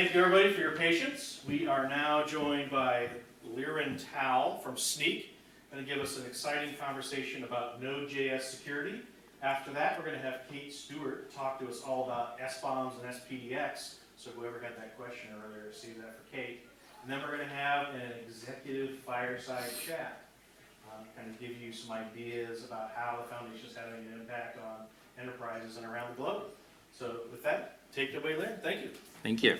Thank you, everybody, for your patience. We are now joined by Liran Tal from Sneak, going to give us an exciting conversation about Node.js security. After that, we're going to have Kate Stewart talk to us all about SBOMs and SPDX. So whoever had that question earlier, save that for Kate. And then we're going to have an executive fireside chat, kind of give you some ideas about how the foundation is having an impact on enterprises and around the globe. So with that, take it away, Liran. Thank you. Thank you.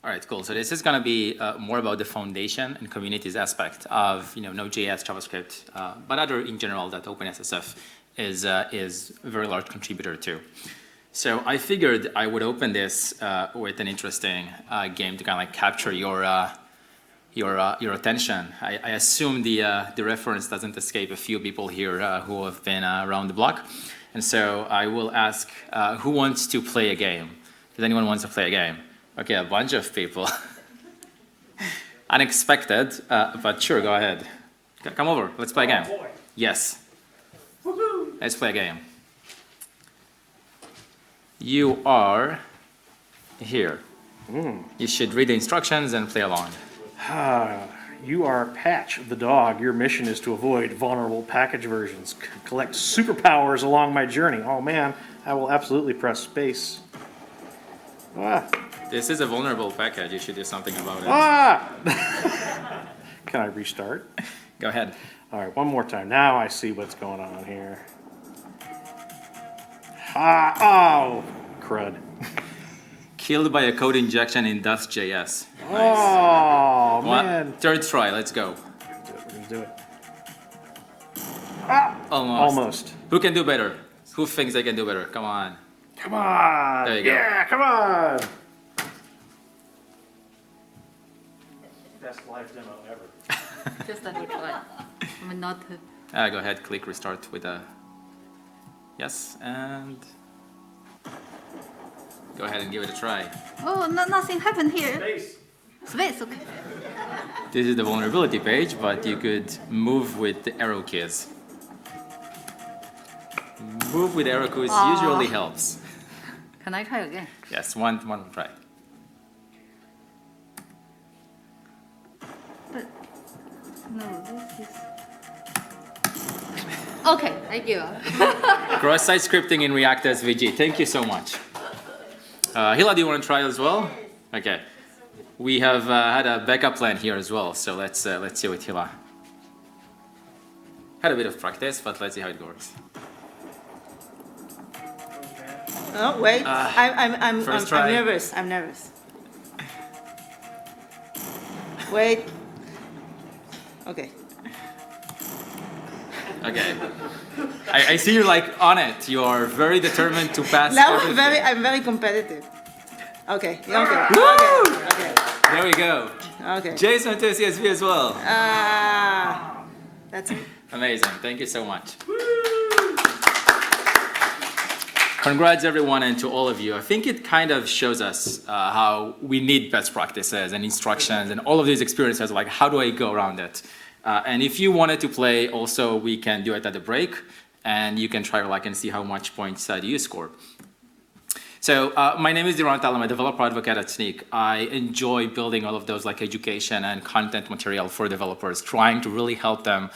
All right, cool. So this is going to be more about the foundation and communities aspect of Node.js, JavaScript, but other in general that OpenSSF is a very large contributor to. So I figured I would open this with an interesting game to kind of like capture your attention. I assume the reference doesn't escape a few people here who have been around the block. And so I will ask, who wants to play a game? Does anyone want to play a game? Okay, a bunch of people. Unexpected, but sure, go ahead. Come over, let's play a game. Boy. Yes. Let's play a game. You are here. You should read the instructions and play along. You are Patch the dog. Your mission is to avoid vulnerable package versions. Collect superpowers along my journey. Oh man, I will absolutely press space. This is a vulnerable package. You should do something about it. Can I restart? Go ahead. All right, one more time. Now I see what's going on here. Oh, crud. Killed by a code injection in Dust.js. Oh, man. Third try, let's go. We're going to do it. Almost. Who can do better? Who thinks they can do better? Come on. Come on. There you go. Yeah, come on. Best live demo ever. Just a good try. I mean, not. Go ahead, click restart with a yes, and go ahead and give it a try. Oh, nothing happened here. Space. Space, okay. This is the vulnerability page, but you could move with the arrow keys. Move with arrow keys usually helps. Can I try again? Yes, one try. But no, this is. Okay, I give up. Cross-site scripting in React SVG. Thank you so much. Hila, do you want to try as well? Okay. We have had a backup plan here as well, so let's see with Hila. Had a bit of practice, but let's see how it works. Oh wait, I'm nervous. I'm nervous. Wait. Okay. Okay. I see you're like on it. You are very determined to pass. Now everything. I'm very competitive. Okay. Okay. Woo! Okay. There we go. Okay. Jason to CSV as well. That's it. Amazing. Thank you so much. Congrats everyone and to all of you. I think it kind of shows us how we need best practices and instructions and all of these experiences, like how do I go around it? And if you wanted to play also, we can do it at the break and you can try and see how much points do you score. So my name is Liran Tal. I'm a developer advocate at Sneak. I enjoy building all of those education and content material for developers, trying to really help them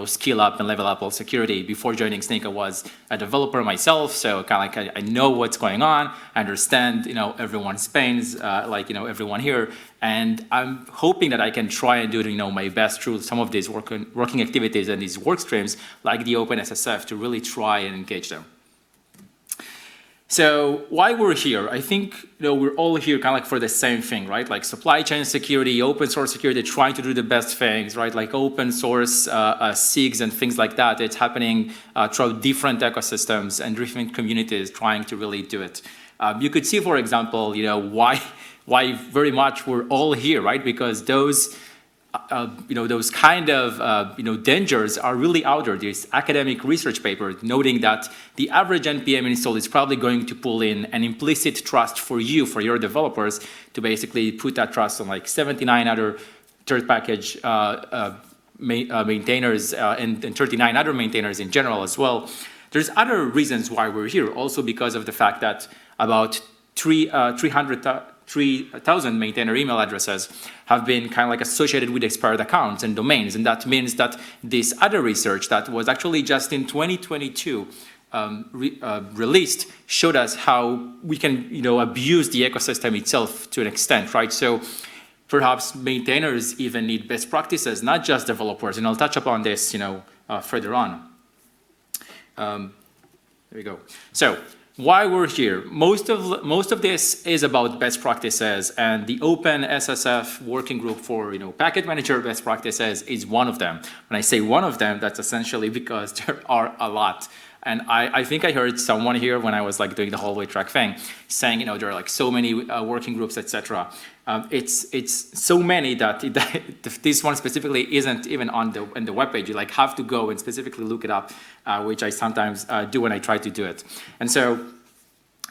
skill up and level up all security. Before joining Sneak, I was a developer myself, so I know what's going on, I understand everyone's pains, everyone here, and I'm hoping that I can try and do my best through some of these working activities and these work streams, like the OpenSSF, to really try and engage them. So why we're here? I think we're all here for the same thing, right? Like supply chain security, open source security, trying to do the best things, right? Like open source SIGs and things like that. It's happening throughout different ecosystems and different communities trying to really do it. You could see, for example, why very much we're all here, right? Because those dangers are really out there. There's academic research paper noting that the average NPM install is probably going to pull in an implicit trust for your developers, to basically put that trust on 79 other third package maintainers and 39 other maintainers in general as well. There's other reasons why we're here, also because of the fact that about 300 3,000 maintainer email addresses have been kind of like associated with expired accounts and domains. And that means that this other research that was actually just in 2022 released showed us how we can, abuse the ecosystem itself to an extent, right? So perhaps maintainers even need best practices, not just developers. And I'll touch upon this, further on. There we go. So why we're here? Most of this is about best practices, and the Open SSF working group for package manager best practices is one of them. When I say one of them, that's essentially because there are a lot. And I think I heard someone here when I was like doing the hallway track thing saying, there are like so many working groups, etc. It's so many that this one specifically isn't even on the webpage. You like have to go and specifically look it up, which I sometimes do when I try to do it. And so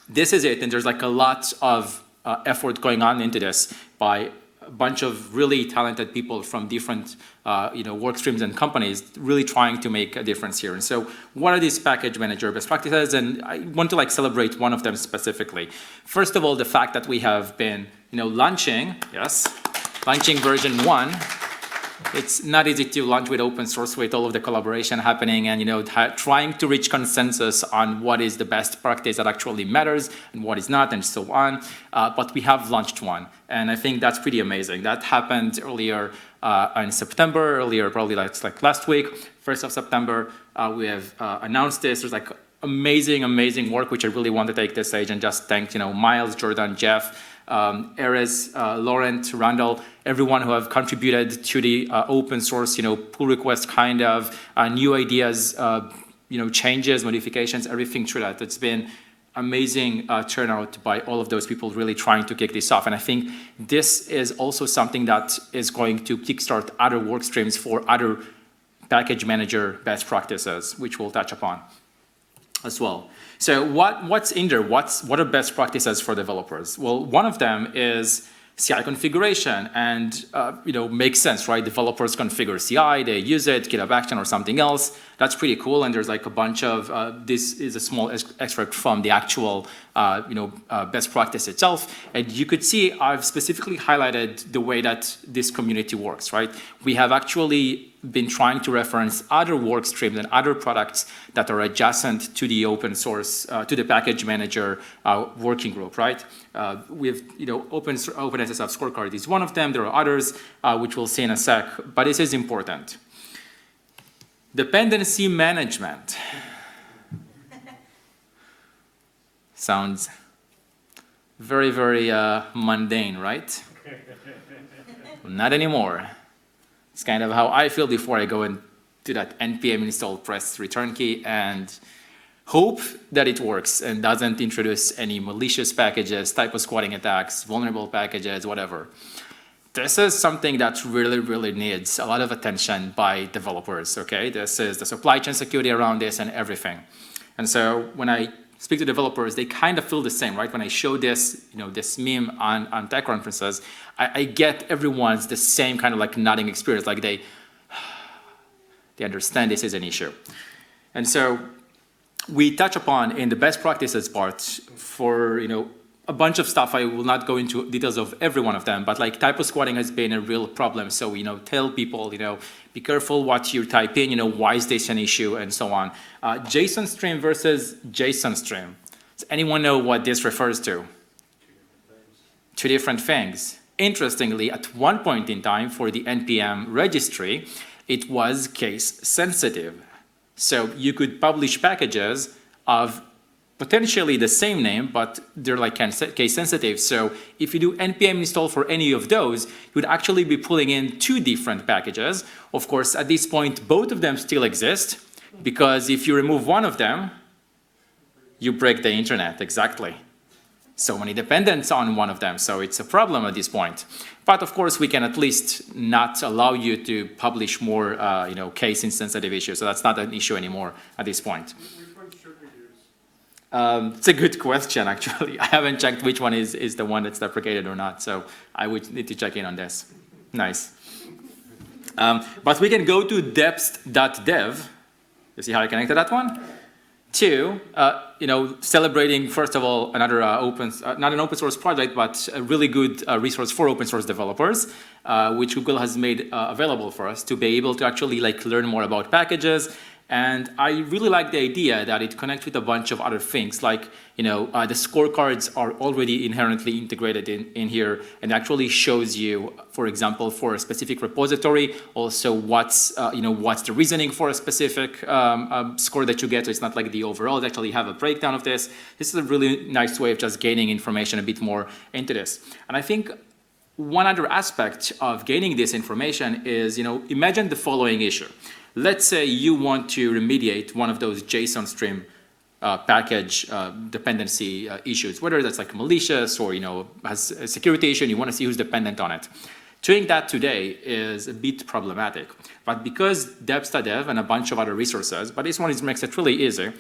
this is it. And there's like a lot of effort going on into this by a bunch of really talented people from different work streams and companies really trying to make a difference here. And so what are these package manager best practices? And I want to like celebrate one of them specifically. First of all, the fact that we have been launching version 1. It's not easy to launch with open source with all of the collaboration happening and trying to reach consensus on what is the best practice that actually matters and what is not and so on. But we have launched one, and I think that's pretty amazing. That happened earlier in September, probably like last week, 1st of September. We have announced this. There's like amazing work, which I really want to take this stage and just thank Miles, Jordan, Jeff, Erez, Laurent, Randall, everyone who have contributed to the open source, pull request kind of new ideas, changes, modifications, everything through that. It's been amazing turnout by all of those people really trying to kick this off. And I think this is also something that is going to kickstart other work streams for other package manager best practices, which we'll touch upon as well. So what's in there? What are best practices for developers? Well, one of them is CI configuration, and makes sense, right? Developers configure CI, they use it, GitHub Action or something else. That's pretty cool, and there's like a bunch of, this is a small extract from the actual best practice itself. And you could see I've specifically highlighted the way that this community works, right? We have actually been trying to reference other work streams and other products that are adjacent to the open source, to the package manager working group, right? We have, Open SSF scorecard is one of them. There are others, which we'll see in a sec, but this is important. Dependency management. Sounds very, very mundane, right? Not anymore. It's kind of how I feel before I go and do that npm install press return key and hope that it works and doesn't introduce any malicious packages, typo squatting attacks, vulnerable packages, whatever. This is something that really needs a lot of attention by developers, okay? This is the supply chain security around this and everything. And so when I speak to developers, they kind of feel the same, right? When I show this, this meme on tech conferences, I get everyone's the same kind of like nodding experience, like they understand this is an issue. And so we touch upon in the best practices part for, a bunch of stuff. I will not go into details of every one of them, but like typo squatting has been a real problem. So, tell people, be careful what you type in, why is this an issue and so on. JSON stream versus JSON stream. Does anyone know what this refers to? Two different things. Interestingly, at one point in time for the NPM registry, it was case sensitive. So you could publish packages of potentially the same name, but they're like case sensitive. So if you do npm install for any of those, you would actually be pulling in two different packages. Of course, at this point, both of them still exist, because if you remove one of them, you break the internet, exactly. So many dependents on one of them, so it's a problem at this point. But of course, we can at least not allow you to publish more, case-insensitive issues. So that's not an issue anymore at this point. Which one should we use? It's a good question, actually. I haven't checked which one is the one that's deprecated or not, so I would need to check in on this. Nice. But we can go to deps.dev. You see how I connected that one? Two, celebrating, first of all, another not an open source project, but a really good resource for open source developers, which Google has made available for us to be able to actually learn more about packages. And I really like the idea that it connects with a bunch of other things, like the scorecards are already inherently integrated in here, and actually shows you, for example, for a specific repository, also what's the reasoning for a specific score that you get. So it's not like the overall. They actually have a breakdown of this. This is a really nice way of just gaining information a bit more into this. And I think one other aspect of gaining this information is, imagine the following issue. Let's say you want to remediate one of those JSON stream package dependency issues, whether that's malicious or has a security issue and you want to see who's dependent on it. Doing that today is a bit problematic, but because deps.dev and a bunch of other resources, but this one makes it really easy,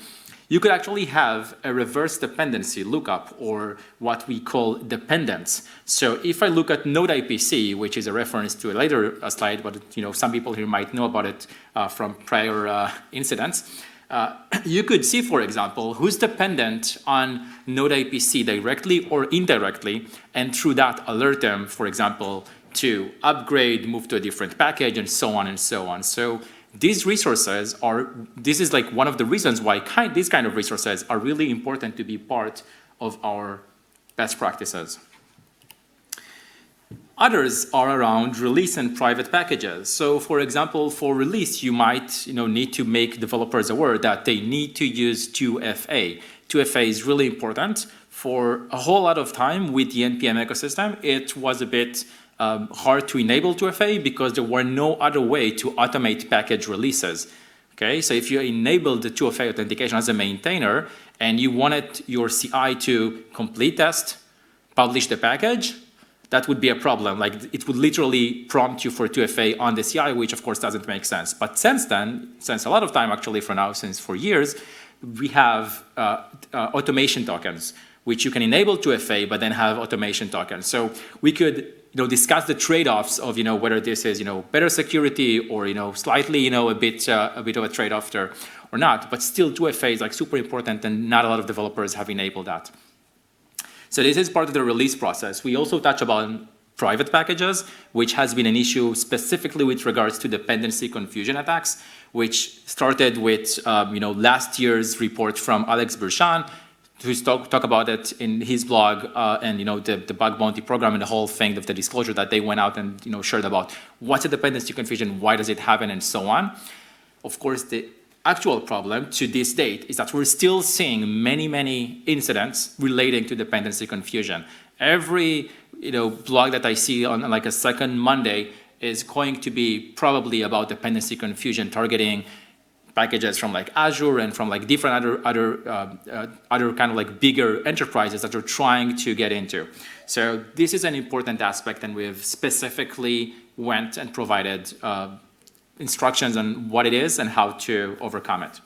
you could actually have a reverse dependency lookup, or what we call dependents. So if I look at node IPC, which is a reference to a later slide, but some people here might know about it from prior incidents, you could see, for example, who's dependent on node IPC directly or indirectly, and through that alert them, for example, to upgrade, move to a different package, and so on and so on. So these resources this is one of the reasons why these kind of resources are really important to be part of our best practices. Others are around release and private packages. So for example, for release, you might need to make developers aware that they need to use 2FA. 2FA is really important. For a whole lot of time with the NPM ecosystem, it was a bit hard to enable 2FA because there were no other way to automate package releases. Okay, so if you enabled the 2FA authentication as a maintainer and you wanted your CI to complete test, publish the package, that would be a problem. It would literally prompt you for 2FA on the CI, which of course doesn't make sense. But since then, since a lot of time actually since for years, we have automation tokens, which you can enable 2FA, but then have automation tokens. So we could discuss the trade-offs of whether this is better security or slightly a bit of a trade-off there or not. But still, 2FA is super important, and not a lot of developers have enabled that. So this is part of the release process. We also touch about private packages, which has been an issue specifically with regards to dependency confusion attacks, which started with last year's report from Alex Bershan, who talk about it in his blog, and the bug bounty program and the whole thing of the disclosure that they went out and shared about what's a dependency confusion, why does it happen, and so on. Of course, the actual problem to this date is that we're still seeing many incidents relating to dependency confusion. Every blog that I see on a second Monday is going to be probably about dependency confusion targeting packages from Azure and from different other kind of bigger enterprises that are trying to get into. So this is an important aspect, and we've specifically went and provided instructions on what it is and how to overcome it.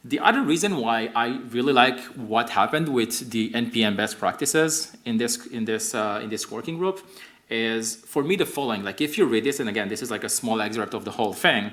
The other reason why I really like what happened with the NPM best practices in this working group is, for me, the following. If you read this, and again, this is a small excerpt of the whole thing,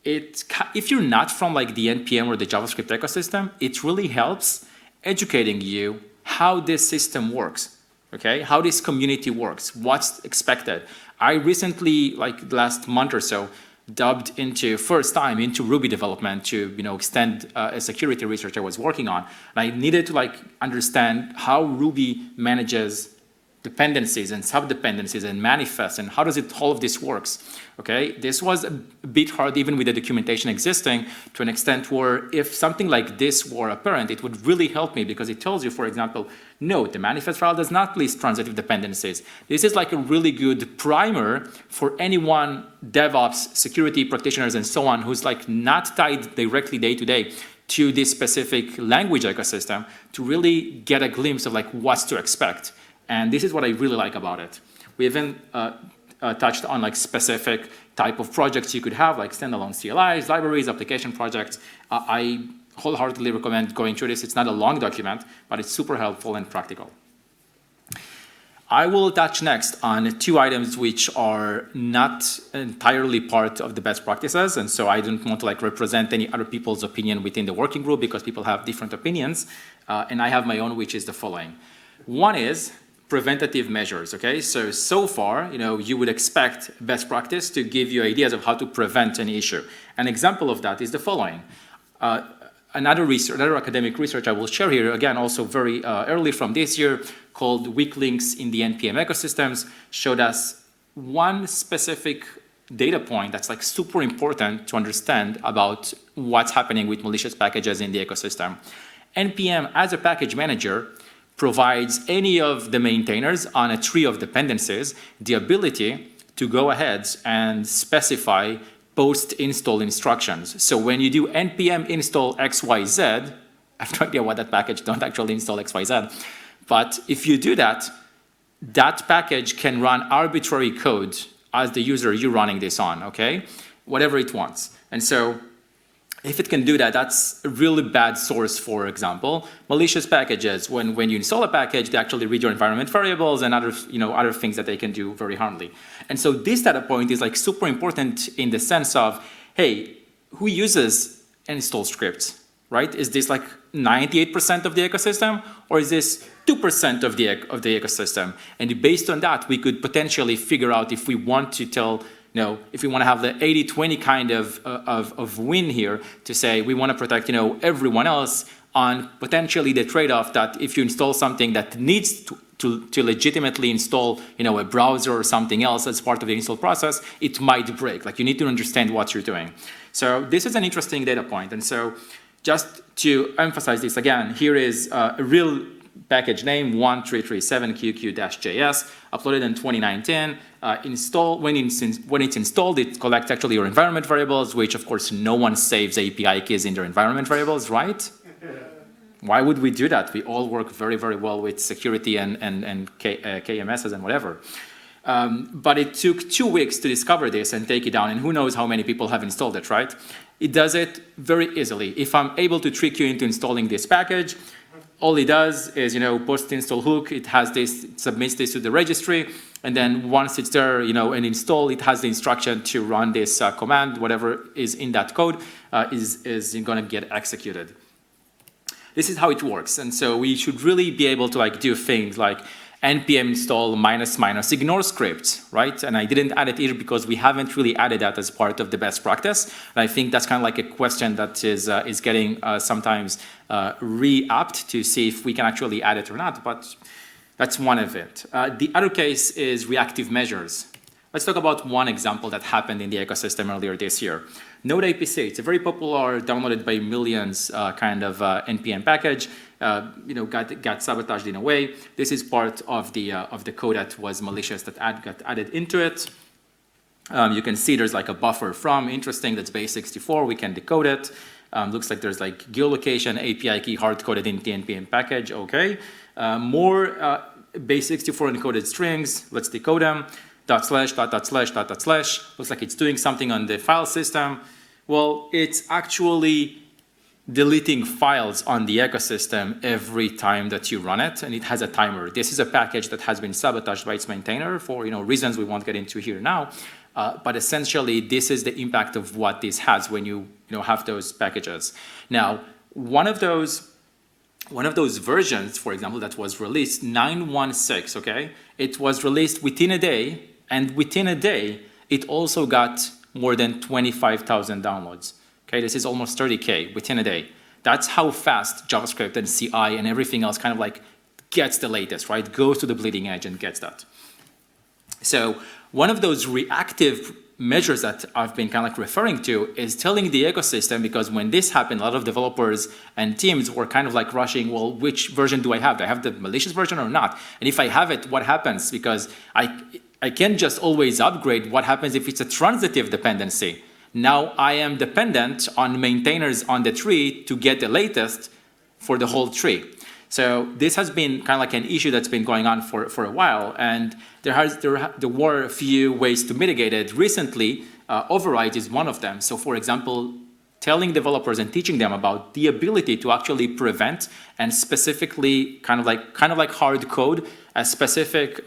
if you're not from the NPM or the JavaScript ecosystem, it really helps educating you how this system works, okay? How this community works, what's expected. I recently, last month or so, dubbed first time into Ruby development to extend a security research I was working on. And I needed to understand how Ruby manages dependencies and sub-dependencies and manifests, and how does all of this works, okay? This was a bit hard even with the documentation existing, to an extent where if something like this were apparent, it would really help me, because it tells you, for example, no, the manifest file does not list transitive dependencies. This is a really good primer for anyone, DevOps, security practitioners, and so on, who's not tied directly day to day to this specific language ecosystem, to really get a glimpse of what's to expect. And this is what I really like about it. We even touched on specific type of projects you could have, standalone CLIs, libraries, application projects. I wholeheartedly recommend going through this. It's not a long document, but it's super helpful and practical. I will touch next on two items which are not entirely part of the best practices, and so I don't want to like represent any other people's opinion within the working group because people have different opinions, and I have my own, which is the following. One is preventative measures, okay? So far, you would expect best practice to give you ideas of how to prevent an issue. An example of that is the following. Another academic research I will share here, again, also very early from this year, called Weak Links in the NPM Ecosystems, showed us one specific data point that's like super important to understand about what's happening with malicious packages in the ecosystem. NPM, as a package manager, provides any of the maintainers on a tree of dependencies the ability to go ahead and specify post-install instructions. So when you do npm install xyz, I have no idea what that package, don't actually install xyz, but if you do that, that package can run arbitrary code as the user you're running this on, okay? Whatever it wants. And so if it can do that, that's a really bad source. For example, malicious packages, when you install a package, they actually read your environment variables and other things that they can do very harmly. And so this data point is like super important in the sense of, hey, who uses install scripts, right? Is this like 98% of the ecosystem, or is this 2% of the ecosystem? And based on that, we could potentially figure out if we want to tell, if we want to have the 80-20 kind of win here, to say we want to protect, everyone else on potentially the trade-off that if you install something that needs to legitimately install, a browser or something else as part of the install process, it might break. Like, you need to understand what you're doing. So this is an interesting data point. And so just to emphasize this again, here is a real package name 1337qq-js, uploaded in 2019. When it's installed, it collects actually your environment variables, which of course no one saves API keys in their environment variables, right? Why would we do that? We all work very, very well with security and KMSs and whatever. But it took 2 weeks to discover this and take it down, and who knows how many people have installed it, right? It does it very easily. If I'm able to trick you into installing this package, all it does is, post-install hook, it has this, it submits this to the registry, and then once it's there, and install, it has the instruction to run this command, whatever is in that code is going to get executed. This is how it works, and so we should really be able to do things like npm install ---- ignore scripts, right? And I didn't add it here because we haven't really added that as part of the best practice. And I think that's kind of like a question that is getting sometimes re-upped to see if we can actually add it or not, but that's one of it. The other case is reactive measures. Let's talk about one example that happened in the ecosystem earlier this year. Node APC, it's a very popular, downloaded by millions kind of NPM package. Got sabotaged in a way. This is part of the code that was malicious that got added into it. You can see there's like a buffer from, interesting, that's base64, we can decode it. Looks like there's like geolocation, API key hard-coded in the NPM package, okay. More base64 encoded strings, let's decode them. // Looks like it's doing something on the file system. Well, it's actually deleting files on the ecosystem every time that you run it, and it has a timer. This is a package that has been sabotaged by its maintainer for reasons we won't get into here now. But essentially, this is the impact of what this has when you have those packages. Now, one of those versions, for example, that was released, 9.16, okay? It was released within a day, and within a day, it also got more than 25,000 downloads. Okay, this is almost 30K within a day. That's how fast JavaScript and CI and everything else kind of like gets the latest, right? Goes to the bleeding edge and gets that. So one of those reactive measures that I've been kind of like referring to is telling the ecosystem, because when this happened, a lot of developers and teams were kind of like rushing, well, which version do I have? Do I have the malicious version or not? And if I have it, what happens? Because I can't just always upgrade. What happens if it's a transitive dependency? Now I am dependent on maintainers on the tree to get the latest for the whole tree. So this has been kind of like an issue that's been going on for a while, and there were a few ways to mitigate it. Recently, override is one of them. So for example, telling developers and teaching them about the ability to actually prevent and specifically kind of like hard code a specific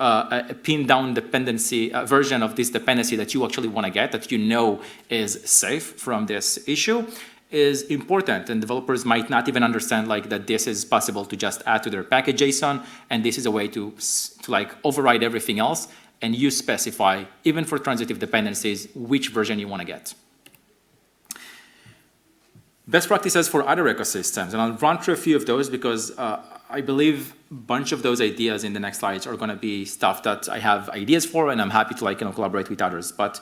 pinned down dependency version of this dependency that you actually want to get, that you know is safe from this issue, is important. And developers might not even understand like that this is possible to just add to their package JSON, and this is a way to like override everything else, and you specify, even for transitive dependencies, which version you want to get. Best practices for other ecosystems, and I'll run through a few of those because I believe a bunch of those ideas in the next slides are going to be stuff that I have ideas for, and I'm happy to collaborate with others. But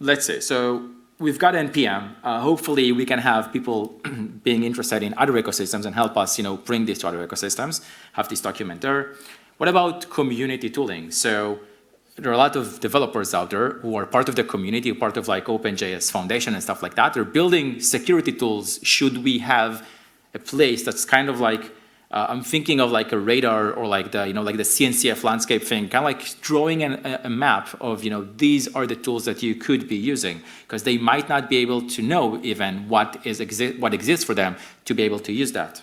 let's say, so we've got NPM. Hopefully, we can have people being interested in other ecosystems and help us, bring this to other ecosystems. Have this document there. What about community tooling? So there are a lot of developers out there who are part of the community, part of like OpenJS Foundation and stuff like that. They're building security tools. Should we have a place that's kind of like, I'm thinking of like a radar or like the, like the CNCF landscape thing, kind of like drawing a map of, these are the tools that you could be using, because they might not be able to know even what exists for them to be able to use that.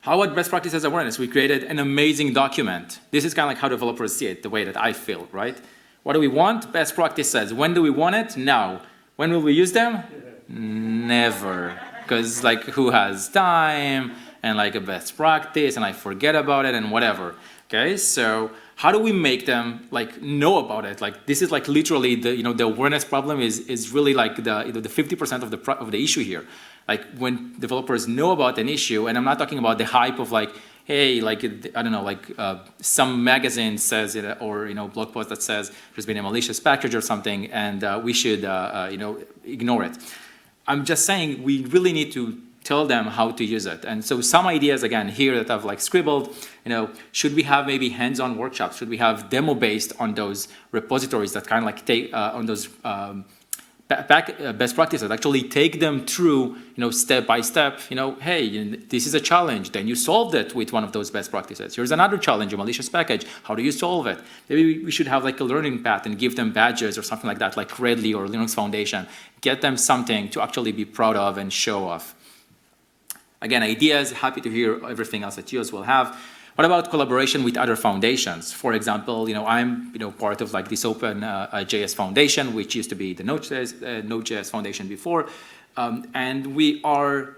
How about best practices awareness? We created an amazing document. This is kind of like how developers see it, the way that I feel, right? What do we want? Best practices. When do we want it? Now. When will we use them? Never. Because like who has time and like a best practice and I forget about it and whatever. Okay, so how do we make them like know about it? Like this is like literally the the awareness problem is really like the 50% of the issue here. Like when developers know about an issue, and I'm not talking about the hype of like, hey, like I don't know, like some magazine says it, or blog post that says there's been a malicious package or something, and we should ignore it. I'm just saying we really need to tell them how to use it. And so some ideas again here that I've like scribbled, should we have maybe hands-on workshops? Should we have demo based on those repositories that kind of like take on those best practices, actually take them through, step by step, hey, this is a challenge, then you solved it with one of those best practices. Here's another challenge, a malicious package, how do you solve it? Maybe we should have like a learning path and give them badges or something like that, like Redley or Linux Foundation. Get them something to actually be proud of and show off. Again, ideas, happy to hear everything else that you will have. What about collaboration with other foundations? For example, I'm part of like this Open JS Foundation, which used to be the Node.js Foundation before, and we are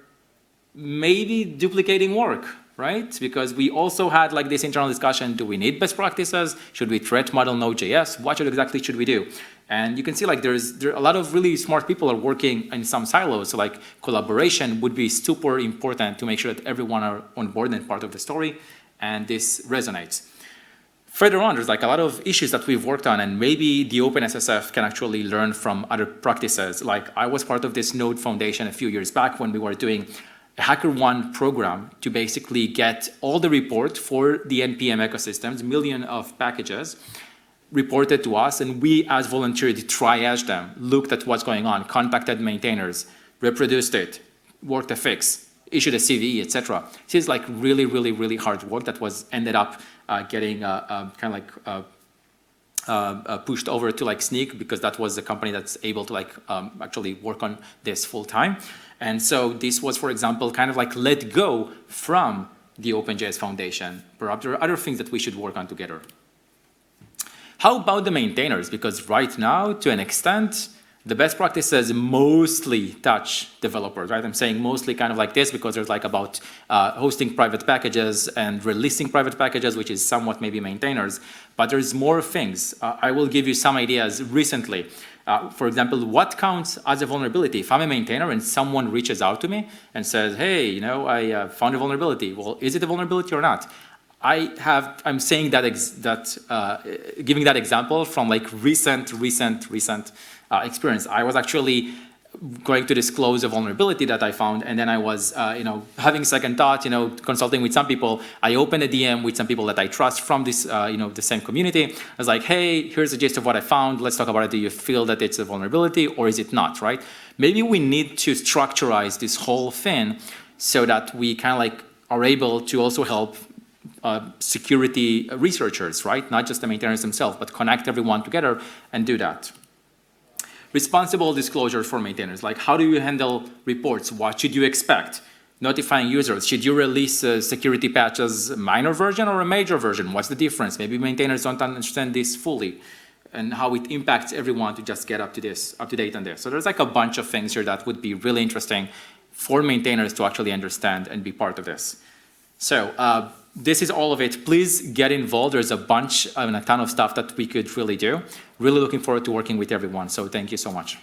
maybe duplicating work, right? Because we also had like this internal discussion: do we need best practices? Should we threat model Node.js? What exactly should we do? And you can see like there are a lot of really smart people are working in some silos. So like collaboration would be super important to make sure that everyone are on board and part of the story. And this resonates. Further on, there's like a lot of issues that we've worked on, and maybe the OpenSSF can actually learn from other practices. Like I was part of this Node Foundation a few years back when we were doing a HackerOne program to basically get all the report for the NPM ecosystems, million of packages, reported to us, and we as volunteers triaged them, looked at what's going on, contacted maintainers, reproduced it, worked a fix, issued a CVE, etc. This is like really, really, really hard work that was ended up getting kind of like pushed over to like Snyk, because that was the company that's able to like actually work on this full time. And so this was, for example, kind of like let go from the OpenJS Foundation. Perhaps there are other things that we should work on together. How about the maintainers? Because right now, to an extent, the best practices mostly touch developers, right? I'm saying mostly kind of like this because there's like about hosting private packages and releasing private packages, which is somewhat maybe maintainers, but there's more things. I will give you some ideas recently. For example, what counts as a vulnerability? If I'm a maintainer and someone reaches out to me and says, hey, I found a vulnerability. Well, is it a vulnerability or not? I'm saying that giving that example from like recent experience. I was actually going to disclose a vulnerability that I found, and then I was, having second thought, consulting with some people. I opened a DM with some people that I trust from this, the same community. I was like, hey, here's the gist of what I found. Let's talk about it. Do you feel that it's a vulnerability or is it not, right? Maybe we need to structurize this whole thing so that we kind of like are able to also help security researchers, right? Not just the maintainers themselves, but connect everyone together and do that. responsible disclosure for maintainers, like how do you handle reports? What should you expect? Notifying users, should you release security patches, minor version or a major version? What's the difference? Maybe maintainers don't understand this fully and how it impacts everyone to just get up to date on this. So there's like a bunch of things here that would be really interesting for maintainers to actually understand and be part of this. So this is all of it. Please get involved. There's a bunch and a ton of stuff that we could really do. Really looking forward to working with everyone. So thank you so much.